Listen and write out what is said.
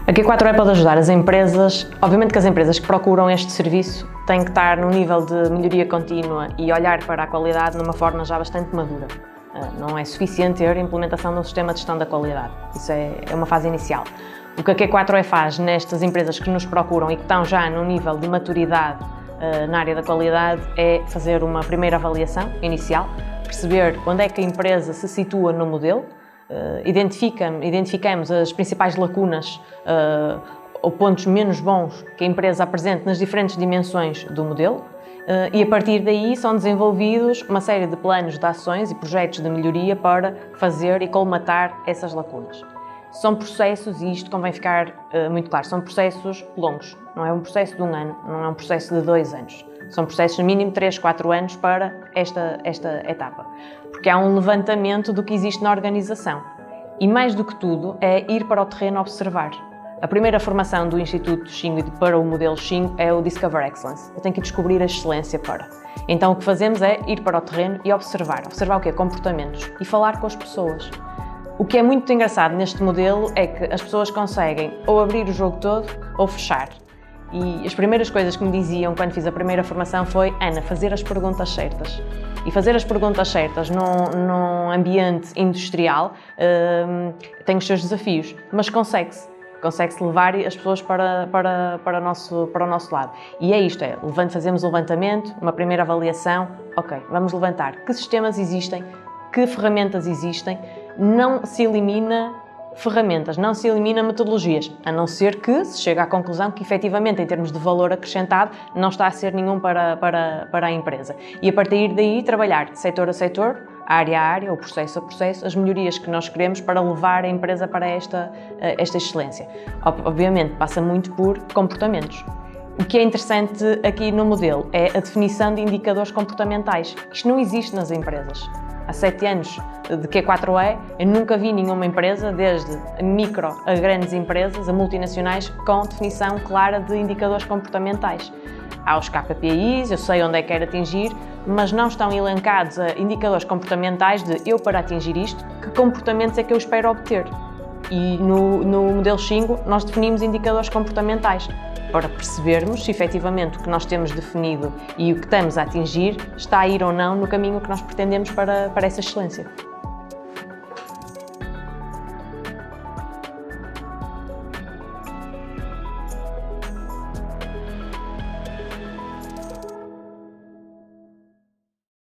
A Q4E pode ajudar as empresas. Obviamente que as empresas que procuram este serviço têm que estar num nível de melhoria contínua e olhar para a qualidade numa forma já bastante madura. Não é suficiente ter a implementação de um sistema de gestão da qualidade. Isso é uma fase inicial. O que a Q4E faz nestas empresas que nos procuram e que estão já num nível de maturidade na área da qualidade é fazer uma primeira avaliação inicial, perceber onde é que a empresa se situa no modelo, identificamos as principais lacunas ou pontos menos bons que a empresa apresenta nas diferentes dimensões do modelo e a partir daí são desenvolvidos uma série de planos de ações e projetos de melhoria para fazer e colmatar essas lacunas. São processos, e isto convém ficar muito claro, são processos longos, não é um processo de 1 ano, não é um processo de 2 anos. São processos no mínimo 3, 4 anos para esta etapa, porque há um levantamento do que existe na organização e mais do que tudo é ir para o terreno observar. A primeira formação do Instituto Xingu para o modelo Xingu é o Discover Excellence. Eu tenho que descobrir a excelência para. Então o que fazemos é ir para o terreno e observar. Observar o quê? Comportamentos e falar com as pessoas. O que é muito engraçado neste modelo é que as pessoas conseguem ou abrir o jogo todo ou fechar. E as primeiras coisas que me diziam quando fiz a primeira formação foi: Ana, fazer as perguntas certas. E fazer as perguntas certas num ambiente industrial tem os seus desafios, mas consegue-se levar as pessoas para o nosso lado. E é isto, fazemos um levantamento, uma primeira avaliação, ok, vamos levantar que sistemas existem, que ferramentas existem, não se elimina ferramentas, não se elimina metodologias, a não ser que se chegue à conclusão que efetivamente em termos de valor acrescentado não está a ser nenhum para a empresa. E a partir daí trabalhar setor a setor, área a área, ou processo a processo, as melhorias que nós queremos para levar a empresa para esta excelência. Obviamente passa muito por comportamentos. O que é interessante aqui no modelo é a definição de indicadores comportamentais. Isto não existe nas empresas. Há 7 anos de Q4E, eu nunca vi nenhuma empresa, desde micro a grandes empresas, a multinacionais, com definição clara de indicadores comportamentais. Há os KPIs, eu sei onde é que quero atingir, mas não estão elencados a indicadores comportamentais de eu, para atingir isto, que comportamentos é que eu espero obter. E no modelo Xingu nós definimos indicadores comportamentais para percebermos se efetivamente o que nós temos definido e o que estamos a atingir está a ir ou não no caminho que nós pretendemos para essa excelência.